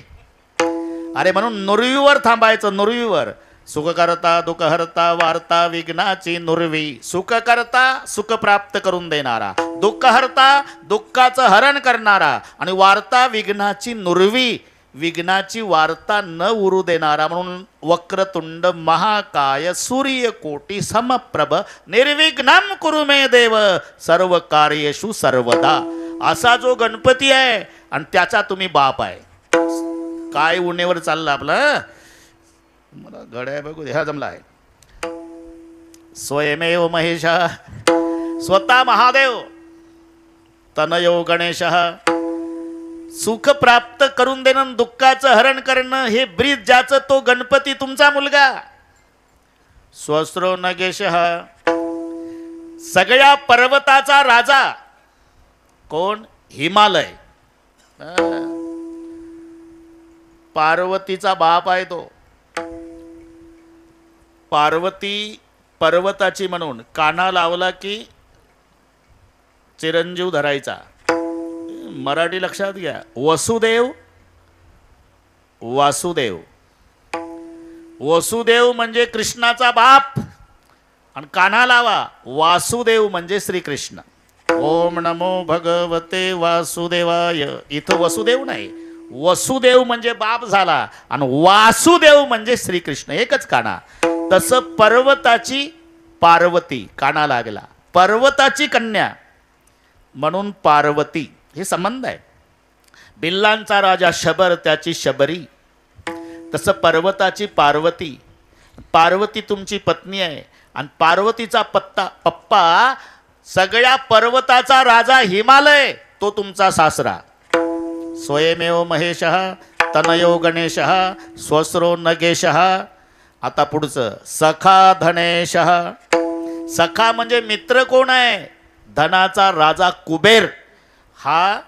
अरे म्हणून नुरवीवर थांबायचं. नुरवीवर सुख करता दुःख हरता वार्ता विघ्नाची नुरवी. सुख करता सुख प्राप्त करून देणारा, दुःख हरता दुःखाचं हरण करणारा, आणि वार्ता विघ्नाची नुरवी. विघ्नाची वार्ता न उरू देणारा. म्हणून वक्रतुंड महाकाय सूर्यकोटी समप्रभ निर्विघ्नं कुरु मे देव सर्व कार्येषु सर्वदा. असा जो गणपती आहे आणि त्याचा तुम्ही बाप आहे. काय उन्हेवर चाललं आपलं. मला गड्या बघू दे. हा जमला आहे. स्वयमेव महेश स्वतः महादेव तनयो गणेश. सुख प्राप्त करून देणं दुःखाचं हरण करणं हे ब्रीद ज्याचं तो गणपती तुमचा मुलगा. स्वस्रो नगेश सगळ्या पर्वताचा राजा कोण. हिमालय. पार्वतीचा बाप आहे तो. पार्वती पर्वताची म्हणून काना लावला की चिरंजीव धरायचा. मराठी लक्षात घ्या. वसुदेव वासुदेव. वसुदेव म्हणजे कृष्णाचा बाप आणि काना लावा. वासुदेव म्हणजे श्रीकृष्ण. ओम नमो भगवते वासुदेवाय. इथं वसुदेव नाही, वसुदेव म्हणजे बाप झाला आणि वासुदेव म्हणजे श्रीकृष्ण. एकच काना. तसं पर्वताची पार्वती काना लागला. पर्वताची कन्या म्हणून पार्वती. हे संबंध आहे. बिल्लांचा राजा शबर त्याची शबरी. तसं पर्वताची पार्वती. पार्वती तुमची पत्नी आहे आणि पार्वतीचा पप्पा सगळ्या पर्वताचा राजा हिमालय तो तुमचा सासरा. स्वयमेव महेश तनयो गणेश स्वस्रो नगेश. आता पुढचं सखा धनेश. सखा म्हणजे मित्र कोण आहे. धनाचा राजा कुबेर हा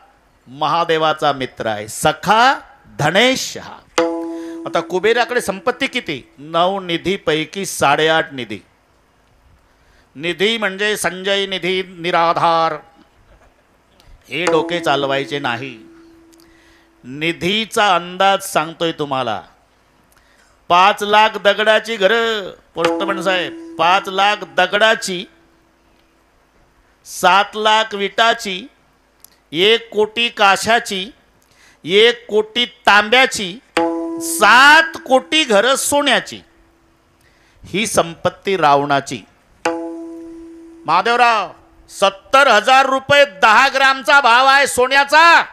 महादेवाचा मित्र आहे. सखा धनेश. आता कुबेराकडे संपत्ती किती. 9 निधीपैकी 8.5 निधी. निधी म्हणजे संजय निधी निराधार हे डोके चालवायचे नाही. निधीचा अंदाज सांगतोय तुम्हाला. 5 लाख दगडाची घरं. पोस्टमन साहेब 5 लाख दगडाची, 7 लाख विटाची, 1 कोटी काशाची, 1 कोटी तांब्याची, 7 कोटी घरं सोन्याची. ही संपत्ती रावणाची. महादेवराव 70,000 रुपये 10 ग्रामचा भाव आहे सोन्याचा.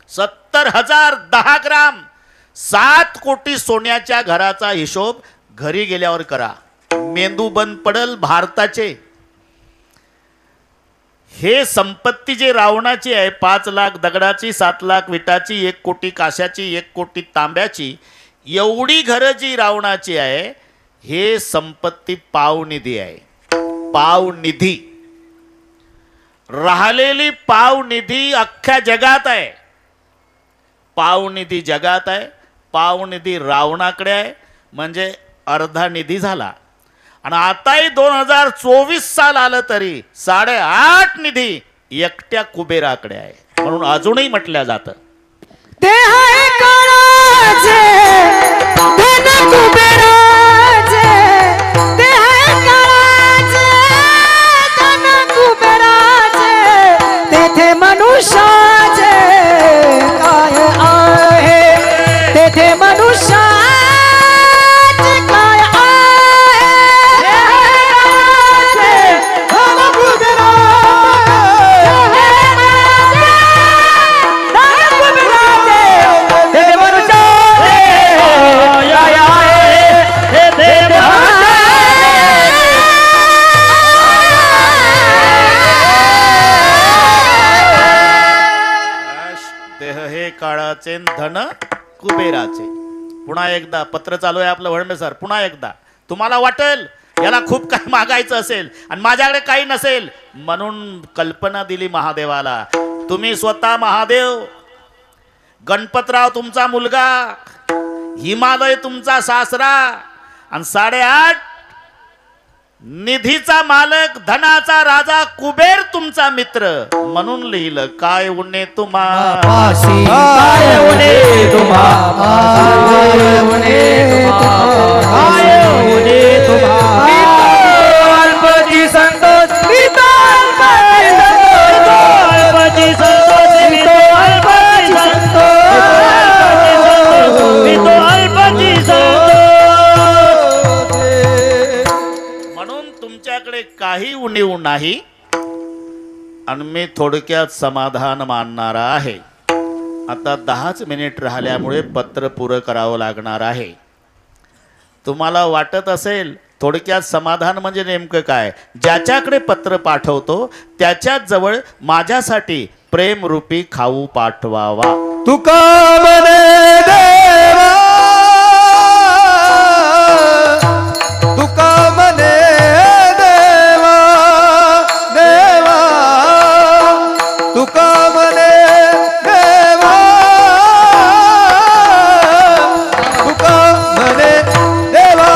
70,000 10 ग्राम. 7 कोटी सोन्याच्या घराचा हिशोब घरी गेल्यावर करा. मेंदू बंद पडल भारताचे. हे संपत्ती जे रावणाची आहे 5 लाख दगडाची, 7 लाख विटाची, 1 कोटी काशाची, 1 कोटी तांब्याची, एवढी घरं जी रावणाची आहे हे संपत्ती पावनिधी आहे. पावनिधी. राहिलेली पावनिधी अख्ख्या जगात आहे. पावनिधी जगात आहे. पावनिधी रावणाकडे आहे. म्हणजे अर्धा निधी झाला. आणि आताही 2024 साल आलं तरी 8.5 निधी एकट्या कुबेराकडे आहे. म्हणून अजूनही म्हटल्या जातं ते आहे काळाचे धन कुबेराचे ते आहे काळाचे धन कुबेराचे तेथे मनुष्याचे काय आहे तेथे मनुष्याचे काय आहे धन देह हे काळाचे धन कुबेराचे. पुन्हा एकदा पत्र चालू आहे आपलं वळंबे सर. पुन्हा एकदा तुम्हाला वाटेल याला खूप काही मागायचं असेल आणि माझ्याकडे काही नसेल म्हणून कल्पना दिली महादेवाला. तुम्ही स्वतः महादेव, गणपतराव तुमचा मुलगा, हिमालय तुमचा सासरा आणि 8.5 निधीचा मालक, धनाचा राजा कुबेर तुमचा मित्र म्हणून लिहिलं काय उणे तुम्हा काय उणे तुम्हा काय उणे तुम्हा अल्पची संतोष म्हणून तुमच्याकडे काही उणीव नाही आणि मी थोडक्यात समाधान मानणारा आहे. आता 10च मिनिट राहिल्यामुळे पत्र पुरं करावं लागणार आहे. तुम्हाला वाटत असेल थोडक्यात समाधान म्हणजे नेमकं काय, ज्याच्याकडे पत्र पाठवतो त्याच्याच जवळ माझ्यासाठी प्रेमरूपी खाऊ पाठवावा. तुका म्हणे देवा तुका म्हणे देवा देवा तुका म्हणे देवा तुका म्हणे देवा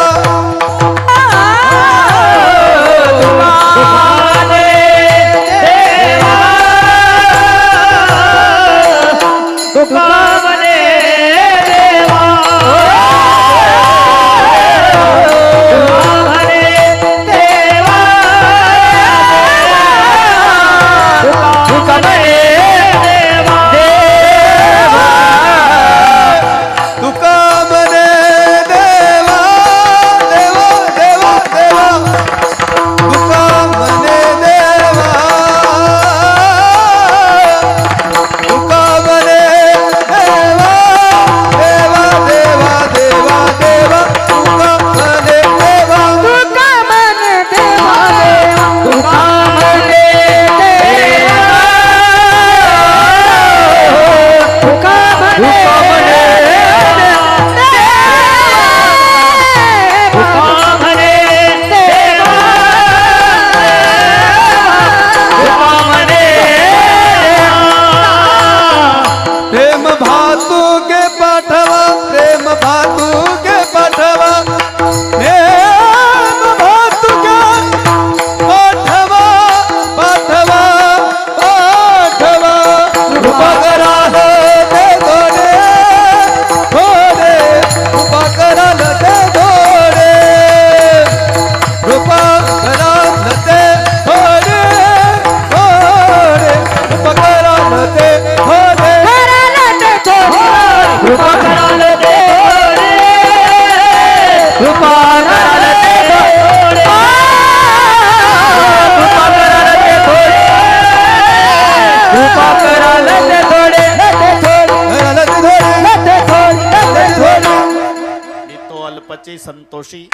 संतोषी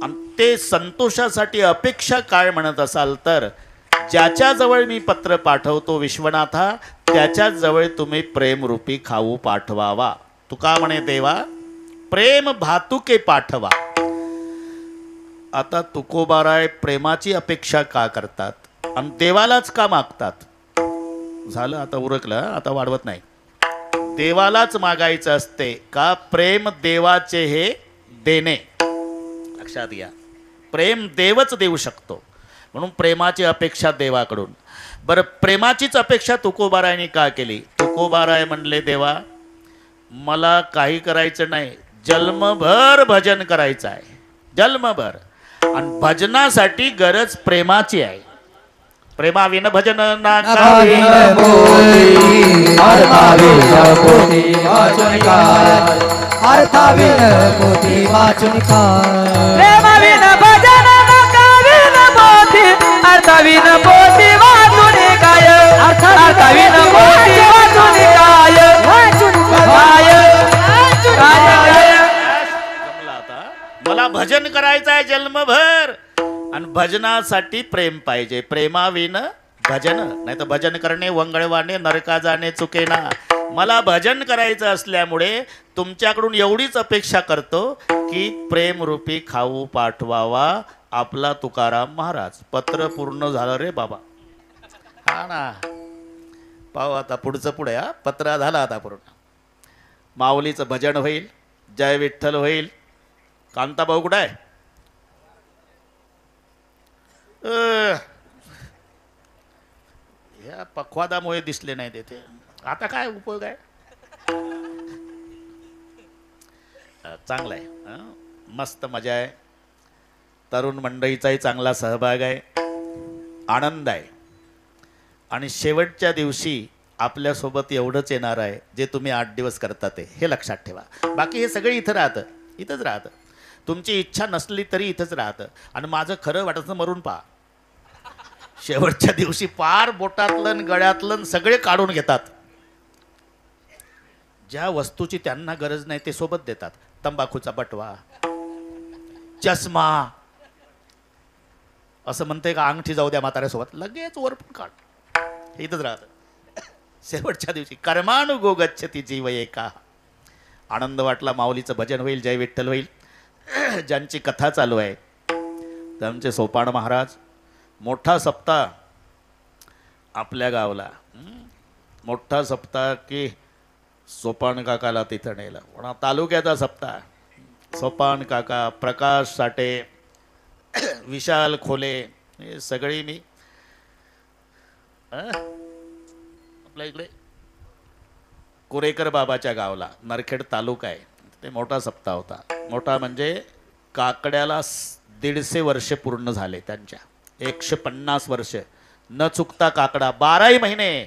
आणि ते संतोषासाठी अपेक्षा काय म्हणत असाल तर ज्याच्याजवळ मी पत्र पाठवतो विश्वनाथा त्याच्याच जवळ तुम्ही प्रेमरूपी खाऊ पाठवावा. तुका म्हणे देवा प्रेम भातुके पाठवा. आता तुकोबाराय प्रेमाची अपेक्षा का करतात आणि देवालाच का मागतात? झालं आता उरकलं, आता वाढवत नाही. देवालाच मागायचं असते का? प्रेम देवाचे हे देणे. लक्षात घ्या, प्रेम देवच देऊ शकतो म्हणून प्रेमाची अपेक्षा देवाकडून. बरं, प्रेमाचीच अपेक्षा तुकोबारायने का केली? तुकोबाराय म्हणले देवा मला काही करायचं नाही, जन्मभर भजन करायचं आहे, जन्मभर. आणि भजनासाठी गरज प्रेमाची आहे. प्रेमाविन भजन ना करावे. अर्थाविन पोथी वाचून काय. प्रेमाविन भजन नकाविन पोथी अर्थाविन पोथी वाचून काय. अर्थाविन पोथी वाचून काय. जमला आता. मला भजन करायचं आहे जन्मभर आणि भजनासाठी प्रेम पाहिजे. प्रेमाविन भजन, नाही तर भजन करणे वंगळवाने नरका जाणे चुकेना. मला भजन करायचं असल्यामुळे तुमच्याकडून एवढीच अपेक्षा करतो की प्रेमरूपी खाऊ पाठवावा आपला तुकाराम महाराज. पत्र पूर्ण झालं रे बाबा. हा ना, पाहू आता पुढचं पुढे. हा पत्र झालं आता पूर्ण. माऊलीचं भजन होईल, जय विठ्ठल होईल. कांताभाऊ कुठं आहे? या पखवादामुळे दिसले नाही तेथे. आता काय उपयोग आहे? चांगलं आहे. मस्त मजा आहे. तरुण मंडळीचाही चांगला सहभाग आहे, आनंद आहे. आणि शेवटच्या दिवशी आपल्यासोबत एवढंच येणार आहे जे तुम्ही 8 दिवस करता ते, हे लक्षात ठेवा. बाकी हे सगळे इथं राहतं, इथंच राहतं. तुमची इच्छा नसली तरी इथंच राहतं. आणि माझं खरं वाटायचं मरून पहा. शेवटच्या दिवशी पार बोटातलं गळ्यातलं सगळे काढून घेतात. ज्या वस्तूची त्यांना गरज नाही ते सोबत देतात. तंबाखूचा बटवा, चष्मा, असं म्हणते का अंगठी जाऊ द्या म्हाताऱ्यासोबत, लगेच वर पण काढ. हे इथंच राहतं. शेवटच्या दिवशी कर्मानुगो गच्छति जीव एका. आनंद वाटला. माऊलीचं भजन होईल, जय विठ्ठल होईल. ज्यांची कथा चालू आहे त्यांचे सोपान महाराज. मोठा सप्ताह आपल्या गावला. मोठा सप्ताह की सोपान काकाला तिथं नेलं. पण तालुक्याचा सप्ताह. सोपान काका, प्रकाश साठे, विशाल खोले, हे सगळी मी आपल्या इकडे कुरेकर बाबाच्या गावला, नरखेड तालुका आहे, ते मोठा सप्ताह होता. मोठा म्हणजे काकड्याला 150 वर्ष पूर्ण झाले त्यांच्या. 150 वर्ष न चुकता काकडा 12 महिने.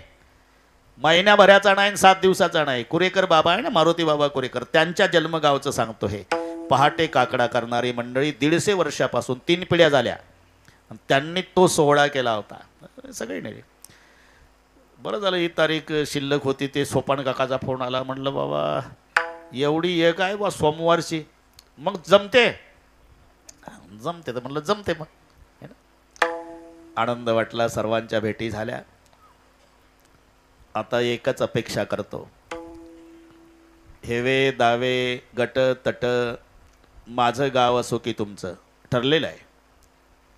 महिन्याभराचा नाही, 7 दिवसाचा नाही. कुरेकर बाबा आहे ना, मारुती बाबा कुरेकर, त्यांच्या जन्मगावचं सांगतो हे. पहाटे काकडा करणारी मंडळी 150 वर्षापासून 3 पिढ्या झाल्या. त्यांनी तो सोहळा केला होता. सगळे नेले. बरं झालं ही तारीख शिल्लक होती. ते सोपान काकाचा फोन आला. म्हणलं बाबा एवढी एक आहे बा सोमवारची, मग जमते? जमते तर म्हणलं जमते मग. आनंद वाटला. सर्वांच्या भेटी झाल्या. आता एकच अपेक्षा करतो, हेवे दावे गट तट माझं गाव असो की तुमचं ठरलेलं आहे.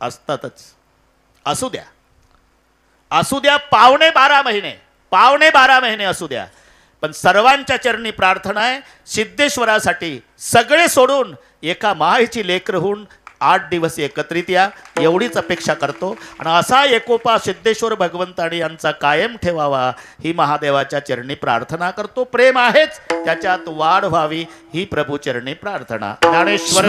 असतातच. असू द्या, असू द्या. पावणे 12 महिने असू द्या. पण सर्वांच्या चरणी प्रार्थना आहे, सिद्धेश्वरासाठी सगळे सोडून एका मायेची लेकरं होऊन 8 दिवस एकत्रित या, एवढीच अपेक्षा करतो. आणि असा एकोपा सिद्धेश्वर भगवंतानी यांचा कायम ठेवावा ही महादेवाच्या चरणी प्रार्थना करतो. प्रेम आहेच, त्याच्यात वाढ व्हावी ही प्रभू चरणी प्रार्थना. ज्ञानेश्वर